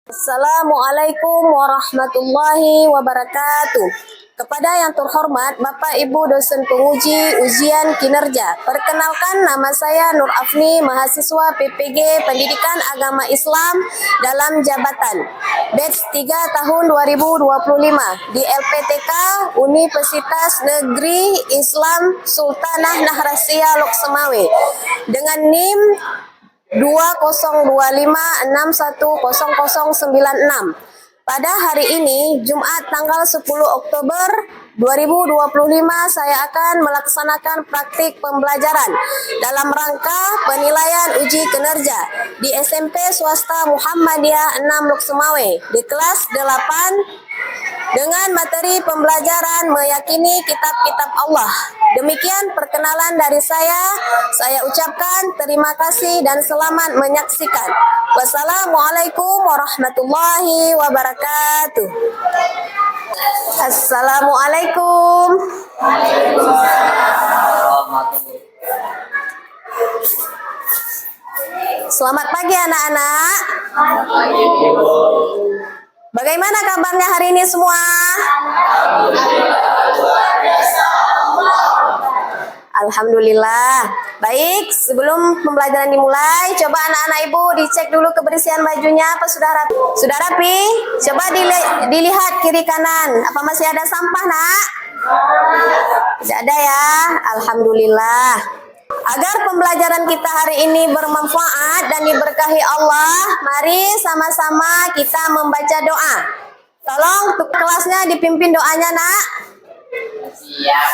Assalamualaikum warahmatullahi wabarakatuh. Kepada yang terhormat Bapak Ibu dosen penguji ujian kinerja, perkenalkan nama saya Nur Afni, mahasiswa PPG Pendidikan Agama Islam dalam jabatan batch 3 tahun 2025 di LPTK Universitas Negeri Islam Sultanah Nahrasia Lok Semawe dengan NIM 2025610096. Pada hari ini, Jumat tanggal 10 Oktober 2025, saya akan melaksanakan praktik pembelajaran dalam rangka penilaian uji kinerja di SMP Swasta Muhammadiyah 6 Lok Semawe di kelas 8 dengan materi pembelajaran meyakini kitab-kitab Allah. Demikian perkenalan dari saya. Saya ucapkan terima kasih dan selamat menyaksikan. Wassalamualaikum warahmatullahi wabarakatuh. Assalamualaikum. Selamat pagi anak-anak. Bagaimana kabarnya hari ini semua? Alhamdulillah. Baik, sebelum pembelajaran dimulai, coba anak-anak ibu dicek dulu kebersihan bajunya. Apa sudah rapi? Sudah rapi? Coba dilihat kiri kanan. Apa masih ada sampah, nak? Tidak ada ya? Alhamdulillah. Agar pembelajaran kita hari ini bermanfaat dan diberkahi Allah, mari sama-sama kita membaca doa. Tolong untuk kelasnya dipimpin doanya, nak. Siap.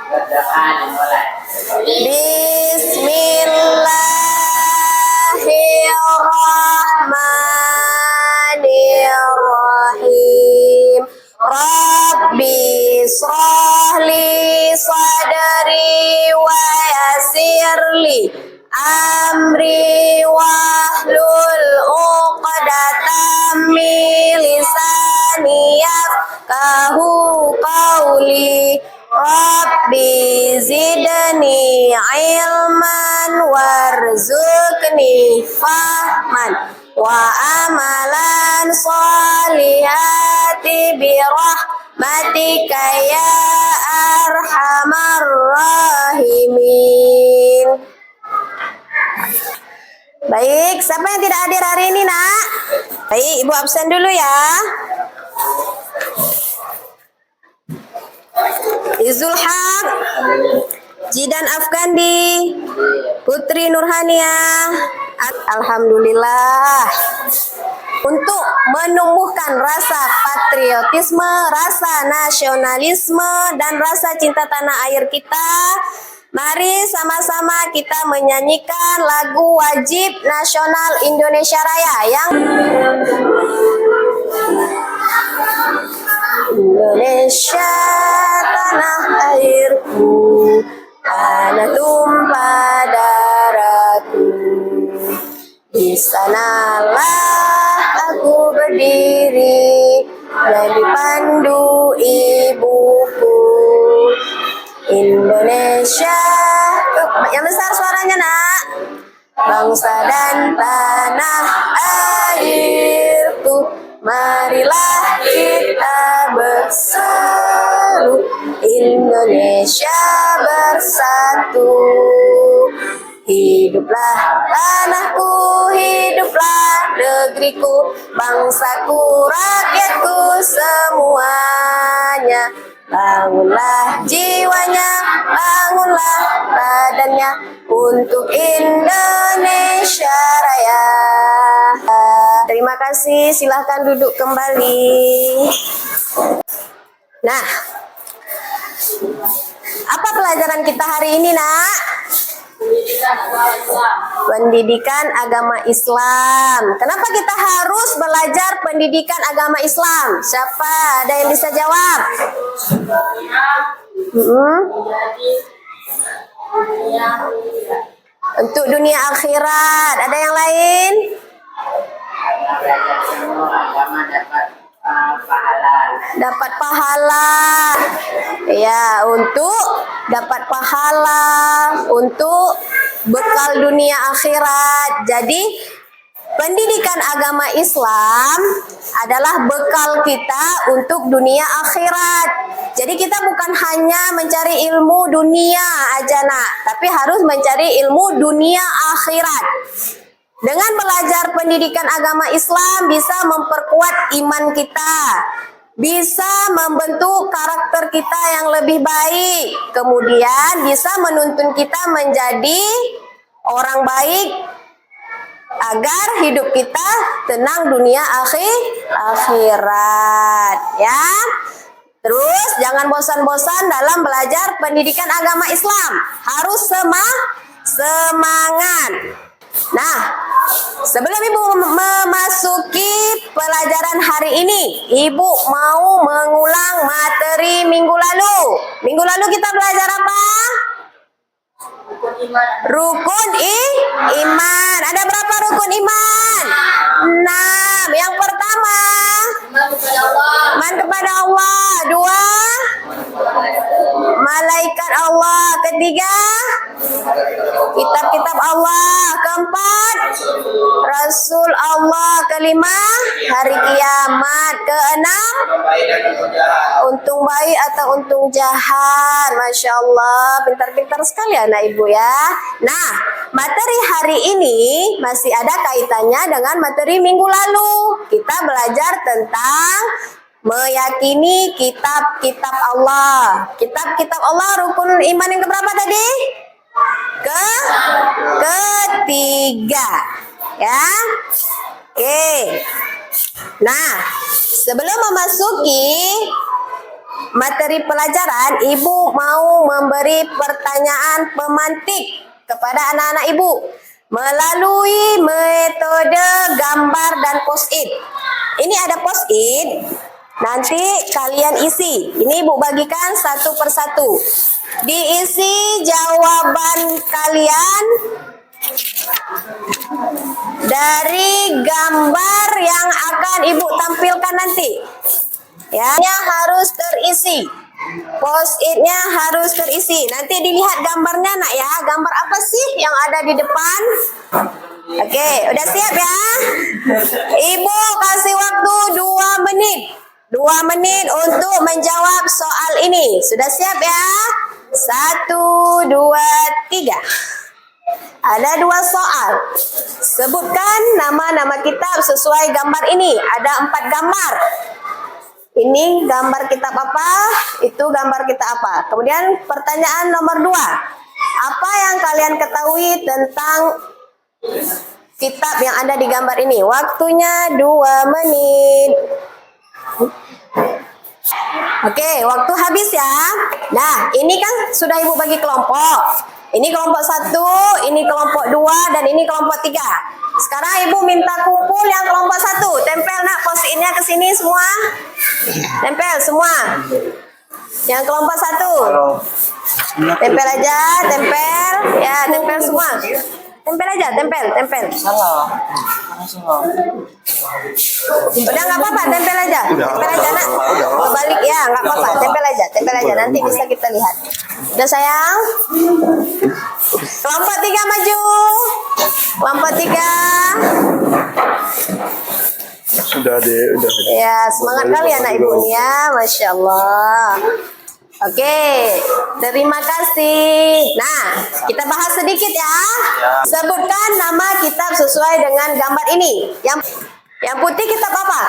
Berdoa dimulai. Bismillahirrahmanirrahim. Rabbi shrahli sadri wa yassirli amri wahlul uqdatam min lisani yafqahu qawli. Rabbi zidni ilman warzuqni fahman wa amalan salihati birahmatika ya arhamar rahimin. Baik, siapa yang tidak hadir hari ini, nak? Baik, ibu absen dulu ya. Izul Haq, Jidan Afgandi, Putri Nurhania. Alhamdulillah. Untuk menumbuhkan rasa patriotisme, rasa nasionalisme, dan rasa cinta tanah air kita, mari sama-sama kita menyanyikan lagu wajib nasional Indonesia Raya yang Indonesia tanah airku, tanah tumpah darahku. Di sanalah aku berdiri dan dipandu ibuku. Indonesia, yang besar suaranya, nak. Bangsa dan tanah airku, marilah kita berseru, Indonesia bersatu. Hiduplah tanahku, hiduplah negeriku, bangsaku, rakyatku semuanya. Bangunlah jiwanya, bangunlah badannya untuk Indonesia Raya. Terima kasih, silahkan duduk kembali. Nah, apa pelajaran kita hari ini, nak? Pendidikan agama Islam. Kenapa kita harus belajar pendidikan agama Islam? Siapa? Ada yang bisa jawab? Untuk dunia akhirat. Ada yang lain? Agama dapat pahala. Dapat pahala. Ya, untuk dapat pahala, untuk bekal dunia akhirat. Jadi Pendidikan agama Islam adalah bekal kita untuk dunia akhirat. Jadi kita bukan hanya mencari ilmu dunia aja nak, tapi harus mencari ilmu dunia akhirat. Dengan belajar pendidikan agama Islam bisa memperkuat iman kita, bisa membentuk karakter kita yang lebih baik, kemudian bisa menuntun kita menjadi orang baik agar hidup kita tenang dunia akhirat ya. Terus jangan bosan-bosan dalam belajar pendidikan agama Islam, harus semangat. Nah, sebelum Ibu memasuki pelajaran hari ini, Ibu mau mengulang materi minggu lalu. Minggu lalu kita belajar apa? Rukun iman. Ada berapa rukun iman? 6. Yang pertama, iman kepada Allah. 2, malaikat Allah. 3, kitab-kitab Allah. 4, Rasul Allah. 5, hari kiamat. 6, untung baik atau untung jahat. Masya Allah, pintar-pintar sekali anak ibu ya. Nah, materi hari ini masih ada kaitannya dengan materi minggu lalu. Kita belajar tentang meyakini kitab-kitab Allah. Kitab-kitab Allah rukun iman yang keberapa tadi? Ketiga. Ya. Oke. Nah, sebelum memasuki materi pelajaran, Ibu mau memberi pertanyaan pemantik kepada anak-anak Ibu melalui metode gambar dan post-it. Ini ada post-it, nanti kalian isi. Ini Ibu bagikan satu persatu. Diisi jawaban kalian dari gambar yang akan Ibu tampilkan nanti. Ya, harus terisi. Post-it-nya harus terisi. Nanti dilihat gambarnya nak ya. Gambar apa sih yang ada di depan? Oke, udah siap ya? Ibu kasih waktu 2 menit. 2 menit untuk menjawab soal ini. Sudah siap ya? 1, 2, 3. Ada 2 soal. Sebutkan nama-nama kitab sesuai gambar ini. Ada 4 gambar. Ini gambar kitab apa? Itu gambar kitab apa? Kemudian pertanyaan nomor 2. Apa yang kalian ketahui tentang kitab yang ada di gambar ini? Waktunya 2 menit. Oke, waktu habis ya. Nah, ini kan sudah Ibu bagi kelompok. Ini kelompok 1, ini kelompok 2, dan ini kelompok 3. Sekarang Ibu minta kumpul yang kelompok 1. Tempel nak post-it-nya ke sini semua. Tempel semua. Yang kelompok 1. Tempel aja, tempel. Ya, tempel semua. Tempel aja, tempel. Udah nggak apa-apa, tempel aja. Tempel aja nak. Kebalik ya, nggak apa-apa. Tempel aja. Nanti bisa kita lihat. Udah sayang. Kelompok 3 maju. Kelompok 3. Sudah deh, udah. Ya, semangat kali anak ibu nih ya, Masya Allah. Oke, terima kasih. Nah, kita bahas sedikit ya. Sebutkan nama kitab sesuai dengan gambar ini. Yang putih kitab apa?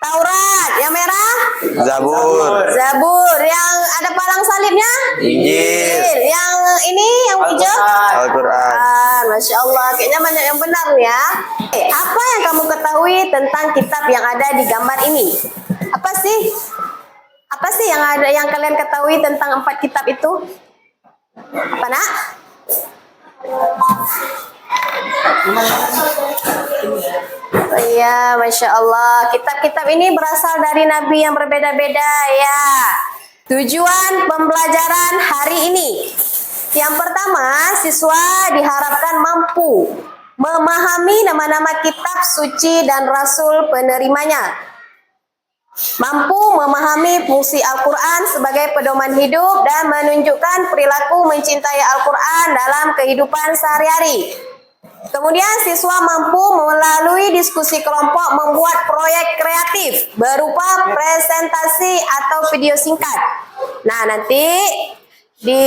Taurat, Yang merah? Zabur, Yang ada palang salibnya? Injil, Yang ini, yang hijau? Al-Quran. Masya Allah, kayaknya banyak yang benar ya. Apa yang kamu ketahui tentang kitab yang ada di gambar ini? Apa sih yang kalian ketahui tentang 4 kitab itu? Apa nak? Oh iya, Masya Allah. Kitab-kitab ini berasal dari nabi yang berbeda-beda ya. Tujuan pembelajaran hari ini. Yang pertama, siswa diharapkan mampu memahami nama-nama kitab suci dan rasul penerimanya. Mampu memahami fungsi Al-Quran sebagai pedoman hidup dan menunjukkan perilaku mencintai Al-Quran dalam kehidupan sehari-hari. Kemudian siswa mampu melalui diskusi kelompok membuat proyek kreatif berupa presentasi atau video singkat. Nah, nanti di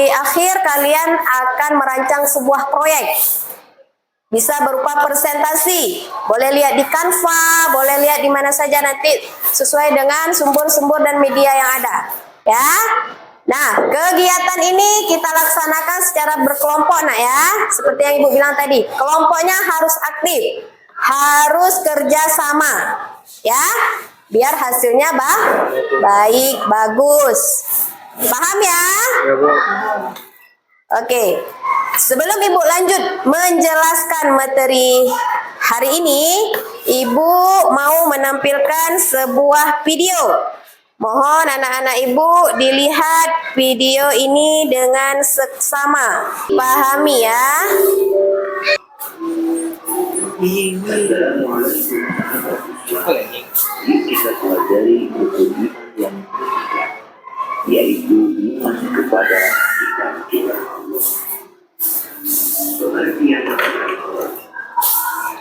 akhir kalian akan merancang sebuah proyek. Bisa berupa presentasi, boleh lihat di Canva, boleh lihat di mana saja nanti sesuai dengan sumber-sumber dan media yang ada. Ya. Nah, kegiatan ini kita laksanakan secara berkelompok, nak ya. Seperti yang Ibu bilang tadi, kelompoknya harus aktif, harus kerja sama, ya, biar hasilnya baik, bagus. Paham ya? Oke, sebelum Ibu lanjut menjelaskan materi hari ini, Ibu mau menampilkan sebuah video. Mohon anak-anak Ibu dilihat video ini dengan seksama. Pahami ya. Kita pelajari kemudian yang ketiga, yaitu iman kepada kita. Pengertian Allah,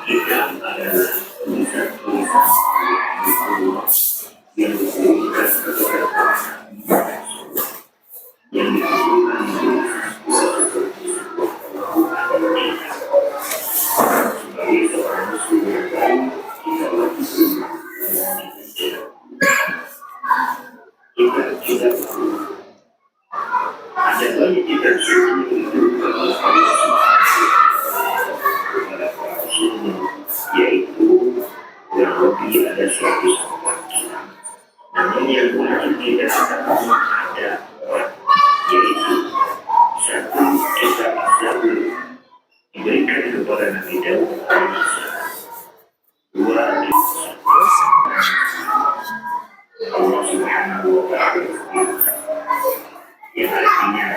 kita adalah tulisan-tulisan Allah yang diberikan kepada yang diberikan sebagai seorang muslim yang baik, kita wajib kita tidak ada banyak kita suci itu kepada para muslim, yaitu kurang lebih ada 100 orang kita. Namun yang wajib kita ketahui ada yaitu satu kitab Zabur diberikan kepada Nabi Daud alaihissalam. Dua Allah Subhanahu wa Ta'ala yang artinya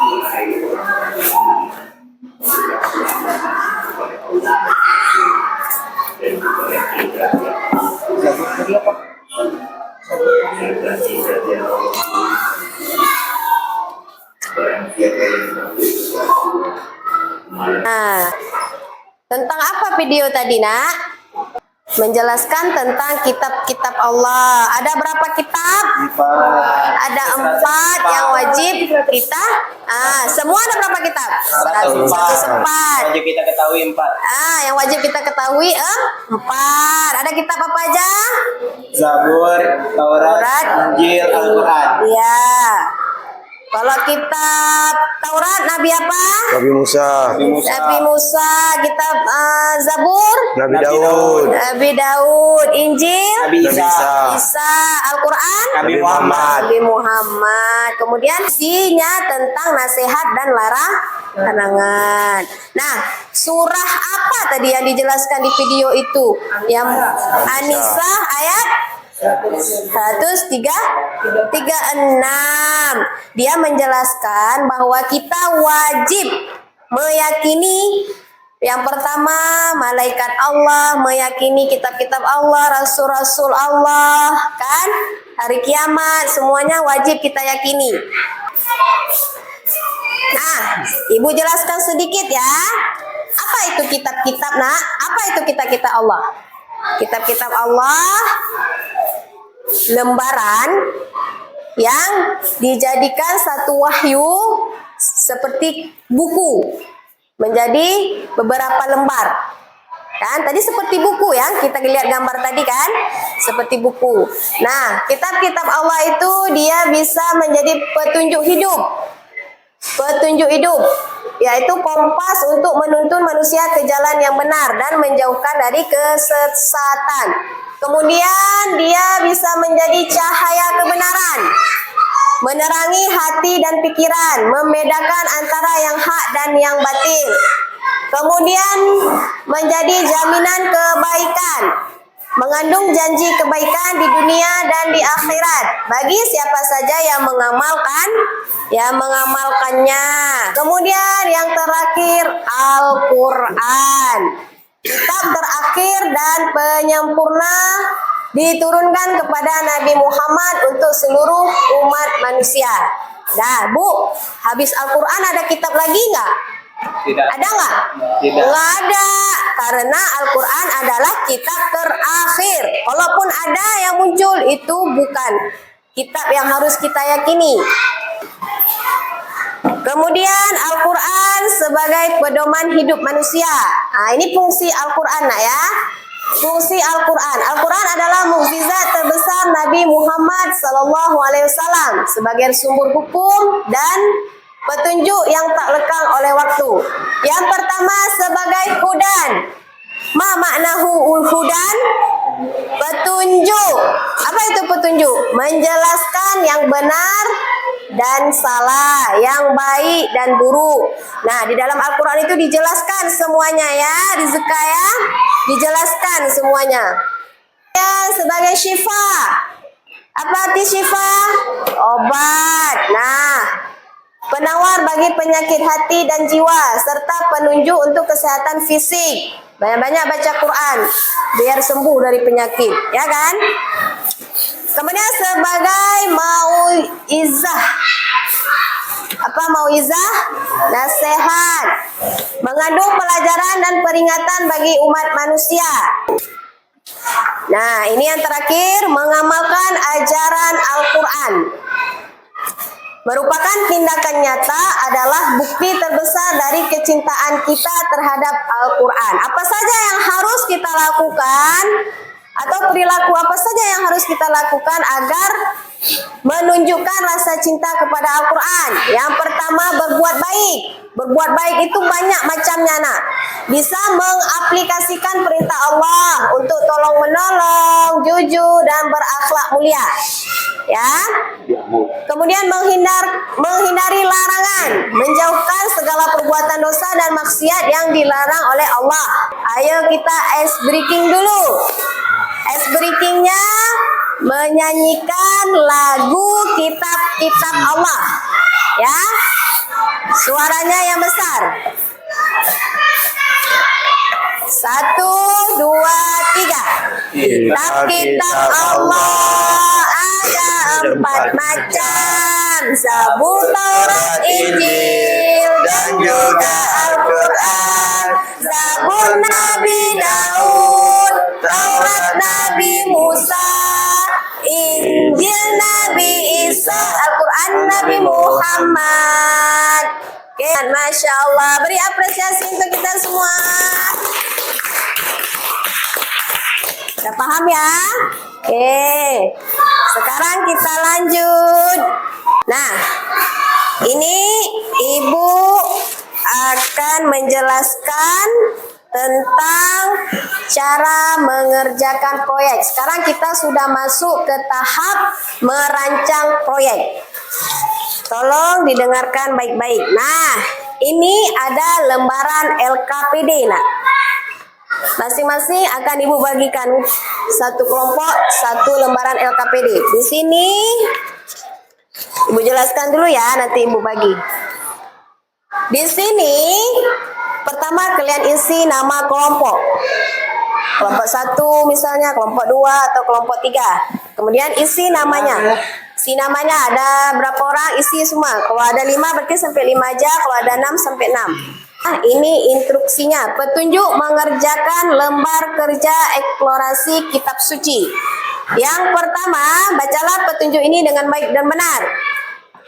wahai orang-orang bertakwalah kepada Allah dan kepada kita serta kita yang barang siapa yang Nah, tentang apa video tadi, nak? Menjelaskan tentang kitab-kitab Allah. Ada berapa kitab? 4. Ada 4 yang wajib kita. Semua ada berapa kitab? 104. Wajib kita ketahui 4. Yang wajib kita ketahui 4. Ada kitab apa aja? Zabur, Taurat, Injil, Al-Quran. Iya. Kalau kitab Taurat Nabi apa? Nabi Musa. Nabi Musa. Kitab Zabur Nabi Daud. Nabi Daud. Injil Nabi Isa. Isa. Al-Quran Nabi Muhammad. Nabi Muhammad. Kemudian isinya tentang nasihat dan larangan. Nah, surah apa tadi yang dijelaskan di video itu? Yang An-Nisa ayat 136. Dia menjelaskan bahwa kita wajib meyakini yang pertama malaikat Allah, meyakini kitab-kitab Allah, rasul-rasul Allah, kan? Hari kiamat semuanya wajib kita yakini. Nah, Ibu jelaskan sedikit ya. Apa itu kitab-kitab, nak? Apa itu kitab-kitab Allah? Kitab-kitab Allah lembaran yang dijadikan satu wahyu seperti buku menjadi beberapa lembar. Kan tadi seperti buku ya, kita lihat gambar tadi kan, seperti buku. Nah, kitab-kitab Allah itu dia bisa menjadi petunjuk hidup. Petunjuk hidup, yaitu kompas untuk menuntun manusia ke jalan yang benar dan menjauhkan dari kesesatan. Kemudian dia bisa menjadi cahaya kebenaran, menerangi hati dan pikiran, membedakan antara yang hak dan yang batil. Kemudian menjadi jaminan kebaikan, mengandung janji kebaikan di dunia dan di akhirat bagi siapa saja yang mengamalkannya. Kemudian yang terakhir Al-Quran, kitab terakhir dan penyempurna, diturunkan kepada Nabi Muhammad untuk seluruh umat manusia. Nah, Bu, habis Al-Quran ada kitab lagi nggak? Tidak. Ada nggak? Tidak. Nggak ada, karena Al-Quran adalah kitab terakhir. Walaupun ada yang muncul, itu bukan kitab yang harus kita yakini. Kemudian Al-Quran sebagai pedoman hidup manusia. Nah, ini fungsi Al-Quran nak ya. Fungsi Al-Quran. Al-Quran adalah mukjizat terbesar Nabi Muhammad SAW sebagai sumber hukum dan petunjuk yang tak lekang oleh waktu. Yang pertama sebagai hudan. Ma maknahu hudan? Petunjuk. Apa itu petunjuk? Menjelaskan yang benar dan salah, yang baik dan buruk. Nah, di dalam Al-Quran itu dijelaskan semuanya ya, Rizka ya, dijelaskan semuanya. Ya, sebagai syifa. Apa arti syifa? Obat. Nah, penawar bagi penyakit hati dan jiwa, serta penunjuk untuk kesehatan fisik. Banyak-banyak baca Quran biar sembuh dari penyakit, ya kan? Kemudian sebagai mauizah. Apa mauizah? Nasihat. Mengandung pelajaran dan peringatan bagi umat manusia. Nah, ini yang terakhir, mengamalkan ajaran Al-Quran. Merupakan tindakan nyata adalah bukti terbesar dari kecintaan kita terhadap Al-Quran. Apa saja yang harus kita lakukan atau perilaku apa saja yang harus kita lakukan agar menunjukkan rasa cinta kepada Al-Quran? Yang pertama, berbuat baik. Berbuat baik itu banyak macamnya nak. Bisa mengaplikasikan perintah Allah untuk tolong menolong, jujur dan berakhlak mulia. Ya. Kemudian menghindari larangan, menjauhkan segala perbuatan dosa dan maksiat yang dilarang oleh Allah. Ayo kita ice breaking dulu. Ice breakingnya menyanyikan lagu kitab-kitab Allah. Ya. Suaranya yang besar. 1, 2, 3. Kitab-kitab Allah ada 4 macam. Zabur, Taurat, Injil dan juga Al-Quran. Zabur Nabi Daud, Taurat Nabi Musa, Injil Nabi Isa, Al-Quran Nabi Muhammad. Oke, Masya Allah. Beri apresiasi untuk kita semua. Sudah paham ya? Oke. Sekarang kita lanjut. Nah, ini Ibu akan menjelaskan tentang cara mengerjakan proyek. Sekarang kita sudah masuk ke tahap merancang proyek. Tolong didengarkan baik-baik. Nah, ini ada lembaran LKPD. Nah, masing-masing akan Ibu bagikan satu kelompok, satu lembaran LKPD. Di sini Ibu jelaskan dulu ya, nanti Ibu bagi. Di sini pertama kalian isi nama kelompok. Kelompok 1 misalnya, kelompok 2 atau kelompok 3. Kemudian isi namanya. Isi namanya ada berapa orang, isi semua. Kalau ada 5 berarti sampai 5 aja, kalau ada 6 sampai 6. Nah, ini instruksinya. Petunjuk mengerjakan lembar kerja eksplorasi kitab suci. Yang pertama, bacalah petunjuk ini dengan baik dan benar.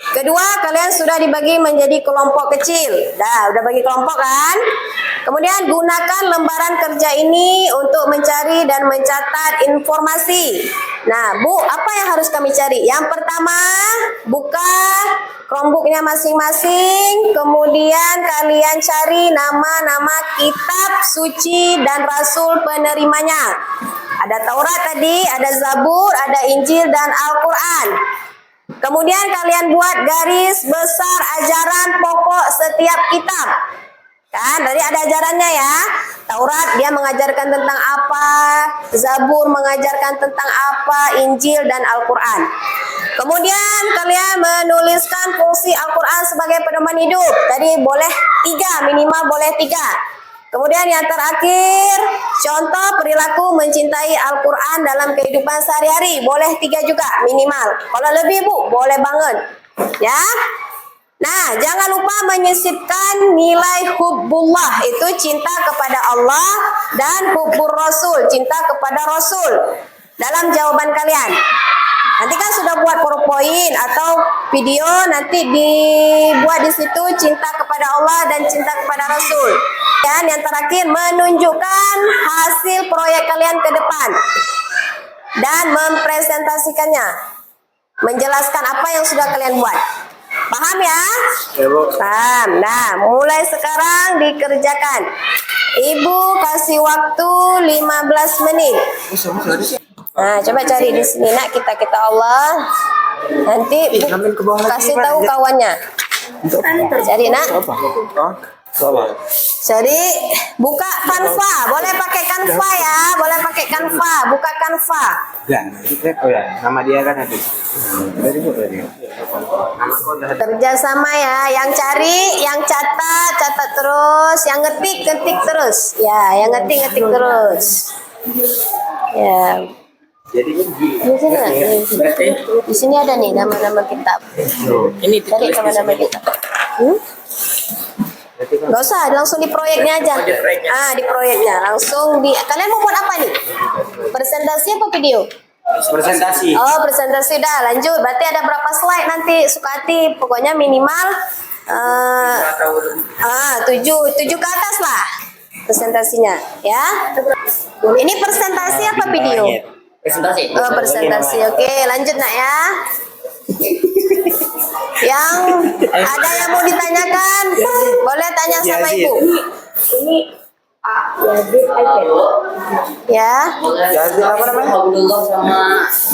Kedua, kalian sudah dibagi menjadi kelompok kecil. Udah bagi kelompok kan? Kemudian gunakan lembaran kerja ini untuk mencari dan mencatat informasi. Nah, Bu, apa yang harus kami cari? Yang pertama, buka Chromebooknya masing-masing. Kemudian kalian cari nama-nama kitab suci dan rasul penerimanya. Ada Taurat tadi, ada Zabur, ada Injil dan Al-Quran. Kemudian kalian buat garis besar ajaran pokok setiap kitab. Kan, tadi ada ajarannya ya. Taurat dia mengajarkan tentang apa, Zabur mengajarkan tentang apa, Injil dan Al-Quran. Kemudian kalian menuliskan fungsi Al-Quran sebagai pedoman hidup. Tadi boleh 3, minimal boleh 3. Kemudian yang terakhir, contoh perilaku mencintai Al-Quran dalam kehidupan sehari-hari. Boleh 3 juga minimal. Kalau lebih Bu, boleh banget. Ya. Nah, jangan lupa menyisipkan nilai hubbullah, itu cinta kepada Allah, dan hubbur rasul, cinta kepada Rasul dalam jawaban kalian. Nanti kan sudah buat PowerPoint atau video, nanti dibuat di situ cinta kepada Allah dan cinta kepada Rasul. Dan yang terakhir, menunjukkan hasil proyek kalian ke depan dan mempresentasikannya, menjelaskan apa yang sudah kalian buat. Paham ya? Ya, Bu. Paham. Nah, mulai sekarang dikerjakan. Ibu kasih waktu 15 menit. Nah, coba cari di sini nak, kita Allah. Nanti kasih tahu kawannya. Cari nak. Sama. Jadi buka Canva, boleh pakai Canva ya, boleh pakai Canva, buka Canva. Oh ya, nama dia kan ada. Dari Bu tadi. Kerjasama ya, yang cari, yang catat terus, yang ngetik terus, ya, yang ngetik terus. Ya. Jadi Di sini, di sini ada nih nama-nama kitab. ini Cari nama-nama kitab. Gak usah, langsung di proyeknya aja. Di proyeknya langsung di. Kalian mau buat apa nih? Presentasi apa video? presentasi. Oh, presentasi dah. Lanjut. Berarti ada berapa slide nanti? Sukati. Pokoknya minimal 7 ke atas lah presentasinya, ya. Ini presentasi apa video? Presentasi. Oh, presentasi. Oke, lanjut nak ya. Yang ada yang mau ditanyakan, boleh tanya sama ibu. Ini ya. Jadi apa namanya? Abdullah sama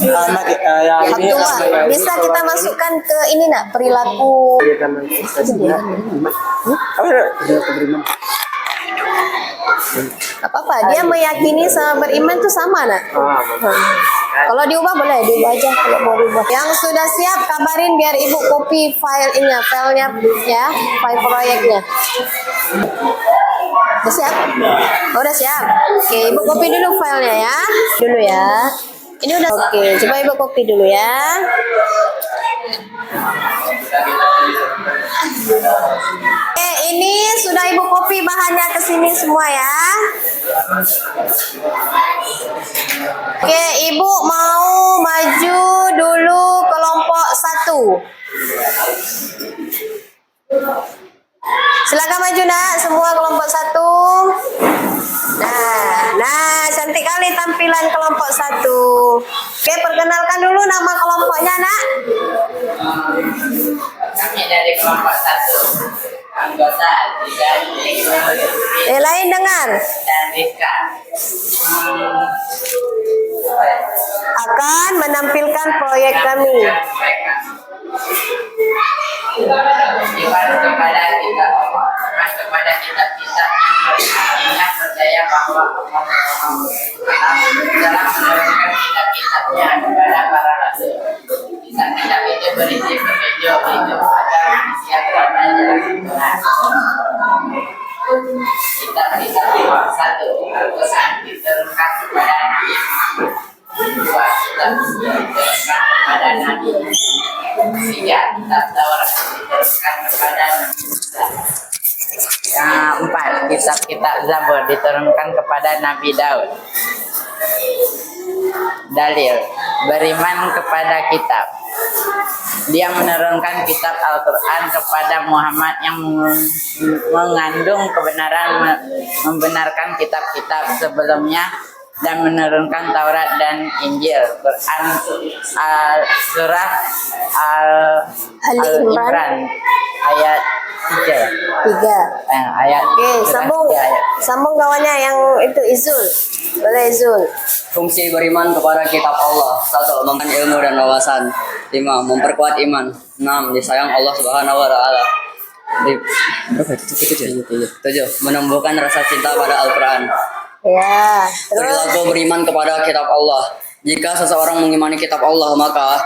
Anak yang ini Abdullah, bisa kita masukkan ke ini nak, perilaku. Apa-apa, dia meyakini sama beriman tuh sama nak. Kalau diubah boleh, diubah aja kalau mau diubah. Yang sudah siap kabarin biar ibu copy filenya ya, file proyeknya. Udah siap? Oh, udah siap. Oke, ibu copy dulu filenya ya. Dulu ya. Ini udah oke. Coba ibu copy dulu ya. Oke, ini sudah ibu copy bahannya ke sini semua ya. Oke, ibu mau maju dulu kelompok 1. Silakan maju nak, semua kelompok 1. Nah, cantik kali tampilan kelompok 1. Oke, perkenalkan dulu nama kelompoknya nak. kami dari kelompok 1. Anggota Lain dengar. dan Rizka. Akan menampilkan proyek kami. Iman kepada kita Allah, iman kepada kitab-kitab yang ingat percaya bahwa Allah telah menurunkan kitab-kitabnya kepada para rasul. Kitab-kitab itu berisi petunjuk hidup agar manusia berada dalam Tuhan. Kitab-kitab itu 1. Al-Quran diturunkan kepada Nabi Muhammad. 2. Kitab diturunkan kepada Nabi. 3. Kitab Taurat diturunkan kepada Nabi Musa. Yang 4. Kitab-kitab Zabur diturunkan kepada Nabi Daud. Dalil beriman kepada kitab. Dia menurunkan kitab Al-Quran kepada Muhammad yang mengandung kebenaran, membenarkan kitab-kitab sebelumnya dan menurunkan Taurat dan Injil. Quran surah Al-Imran ayat 3. Ayat Oke, sambung kawannya yang itu Izul. Boleh Izul. Fungsi beriman kepada kitab Allah. 1. Memberikan ilmu dan wawasan. 5. Memperkuat iman. 6. Disayang Allah Subhanahu wa taala. 7. Menumbuhkan rasa cinta pada Al-Quran. Ya, terus Perilaku beriman kepada kitab Allah. Jika seseorang mengimani kitab Allah, maka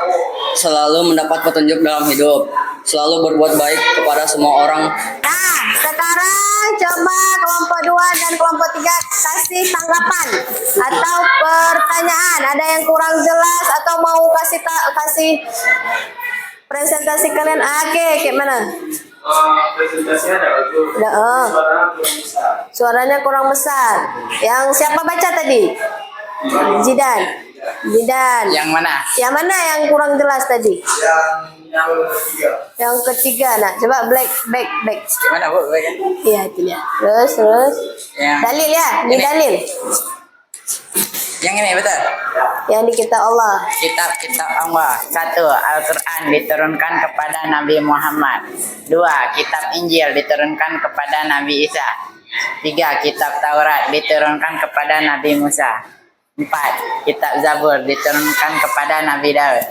selalu mendapat petunjuk dalam hidup. Selalu berbuat baik kepada semua orang. nah, sekarang coba kelompok 2 dan kelompok 3 kasih tanggapan atau pertanyaan. Ada yang kurang jelas atau mau kasih presentasi kalian. Oke, kayak mana? Presentasinya ada bagus. Ada, oh. Suaranya kurang besar. Suaranya kurang besar. Yang siapa baca tadi? Jidan. Jidan. Yang mana? Yang mana yang kurang jelas tadi? Yang ketiga. Yang ketiga. Nah, coba back. Gimana Bu? Iya, itu dia. Terus. Yang Dalil ya, di Ini. dalil. yang ini betul. Yang di kitab Allah. Kitab Allah. 1. Al-Quran diturunkan kepada Nabi Muhammad. 2. Kitab Injil diturunkan kepada Nabi Isa. 3. Kitab Taurat diturunkan kepada Nabi Musa. 4. Kitab Zabur diturunkan kepada Nabi Daud.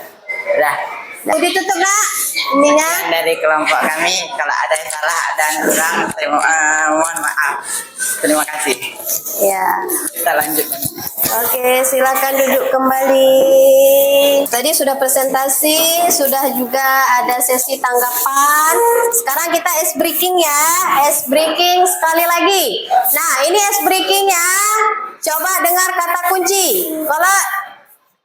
Dah. Udah ditutup nak? Ininya. Dari kelompok kami, kalau ada yang salah dan kurang, mohon maaf. Terima kasih. Ya. Kita lanjut. Oke, silakan duduk kembali. Tadi sudah presentasi, sudah juga ada sesi tanggapan. Sekarang kita ice breaking ya. Ice breaking sekali lagi. Nah, ini ice breakingnya. Coba dengar kata kunci. Kalau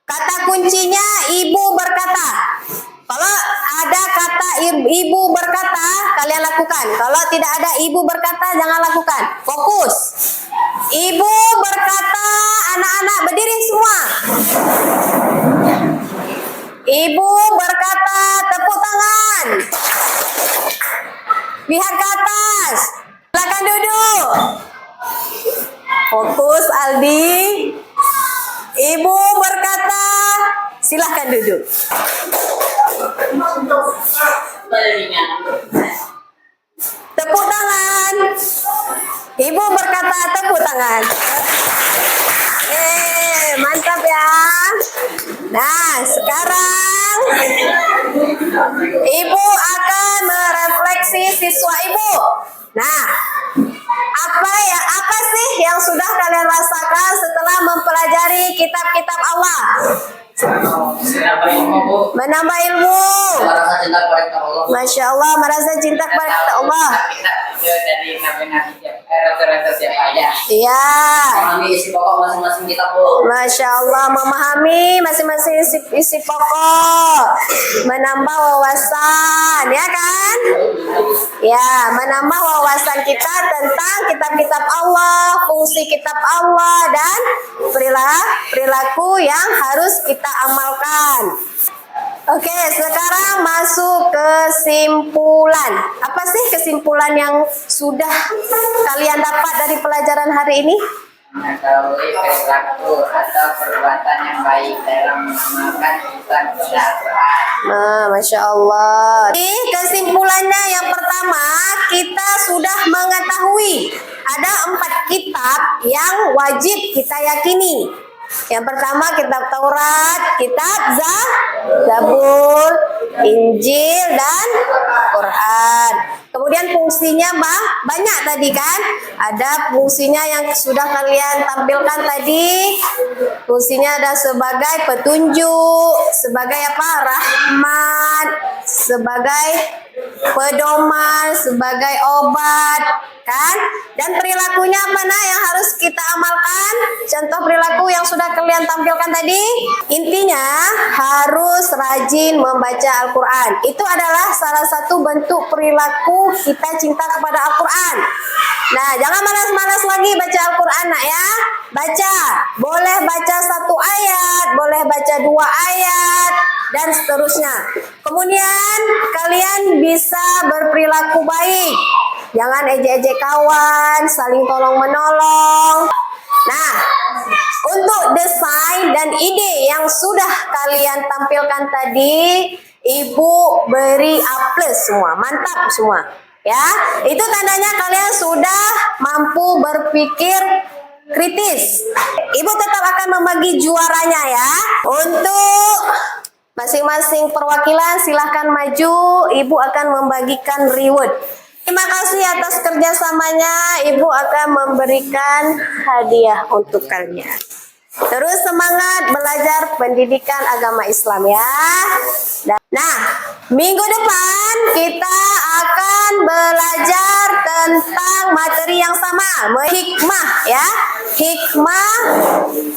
kata kuncinya ibu berkata. Kalau ada kata ibu berkata, kalian lakukan. Kalau tidak ada ibu berkata, jangan lakukan. Fokus. Ibu berkata, anak-anak berdiri semua. Ibu berkata, tepuk tangan. Lihat ke atas. Silakan duduk. Fokus Aldi. Ibu berkata, silahkan duduk. Tepuk tangan. Ibu berkata tepuk tangan. Mantap ya. Nah, sekarang ibu akan merefleksi siswa ibu. Nah, apa sih yang sudah kalian rasakan setelah mempelajari kitab-kitab Allah? Menambah ilmu. Merasa cinta kepada kitab Allah. Masya Allah, merasa cinta kepada kitab Allah. Dari nabi-nabi rata-rata siapa aja. Iya. Memahami isi pokok masing-masing kitab Bu. Masya Allah, memahami masing-masing isi pokok, menambah wawasan, ya kan? Ya, menambah wawasan kita tentang kitab-kitab Allah, fungsi kitab Allah, dan perilaku yang harus kita amalkan. Oke, sekarang masuk kesimpulan. Apa sih kesimpulan yang sudah kalian dapat dari pelajaran hari ini? Mengetahui perilaku atau perbuatan yang baik dalam mengamalkan kitab Al-Quran. Nah, Masya Allah. Jadi kesimpulannya yang pertama, kita sudah mengetahui ada 4 kitab yang wajib kita yakini. Yang pertama kitab Taurat, kitab Zabur, Injil, dan Quran. Kemudian fungsinya banyak tadi kan? Ada fungsinya yang sudah kalian tampilkan tadi. Fungsinya ada sebagai petunjuk, sebagai apa? Rahmat, sebagai pedoman, sebagai obat, kan? Dan perilakunya apa yang harus kita amalkan? Contoh perilaku yang sudah kalian tampilkan tadi, intinya harus rajin membaca Al-Quran. Itu adalah salah satu bentuk perilaku kita cinta kepada Al-Quran. Nah, jangan malas-malas lagi baca Al-Quran nak ya. Baca, boleh baca 1 ayat, boleh baca 2 ayat, dan seterusnya. Kemudian kalian bisa berperilaku baik. Jangan ejek-ejek kawan, saling tolong-menolong. Nah, untuk desain dan ide yang sudah kalian tampilkan tadi, Ibu beri A+ semua, mantap semua. Ya, itu tandanya kalian sudah mampu berpikir kritis. Ibu tetap akan membagi juaranya ya. Untuk masing-masing perwakilan silahkan maju, Ibu akan membagikan reward. Terima kasih atas kerjasamanya. Ibu akan memberikan hadiah untuk kalian. Terus semangat belajar pendidikan agama Islam ya. Nah, minggu depan kita akan belajar tentang materi yang sama, hikmah ya. Hikmah,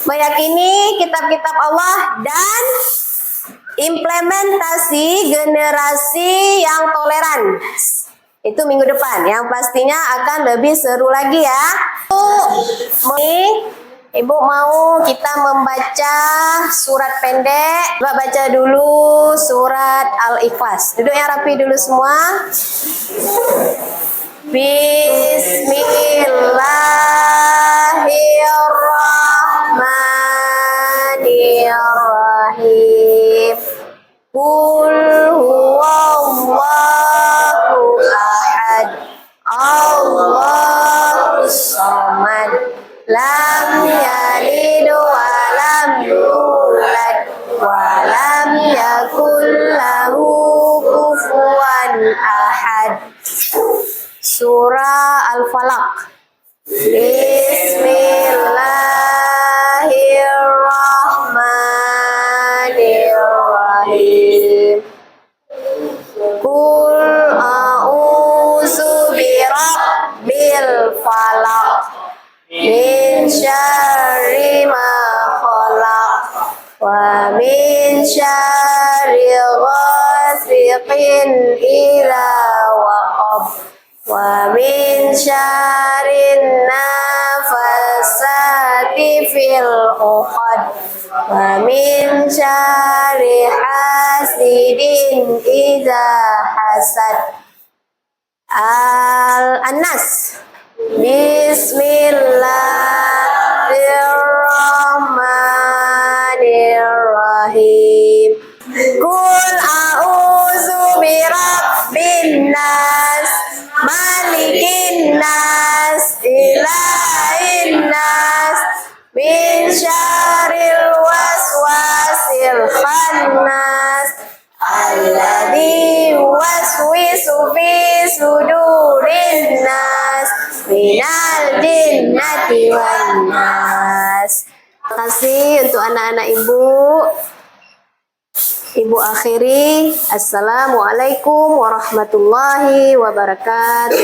meyakini kitab-kitab Allah, dan Implementasi generasi yang toleran. Itu minggu depan, yang pastinya akan lebih seru lagi ya. Ibu mau kita membaca surat pendek. Coba baca dulu surat Al-Ikhlas. Duduk yang rapi dulu semua. Bismillahirrahmanirrahim. Qul huwallahu ahad. Allahus samad. Lam yalid wa lam yulad wa lam yakul lahu kufuwan ahad. Surah Al-Falaq. Bismillahirrahmanirrahim. Qul a'udzu birabbil falaq min syarri ma khalaq wa min syarri ghasiqin idza waqab wa min syarrin nafasati fil uqad wa min syarri hasidin idza hasad. Al-Nas. Bismillahirrahmanirrahim. Qul a'udzu birabbin nas, malikin nas, ilahin nas, min syarril waswasil khannas, alladzi waswisu fi sudurin nas, minal jinnati wan nas. Terima kasih untuk anak-anak ibu. Ibu akhiri. Assalamualaikum warahmatullahi wabarakatuh.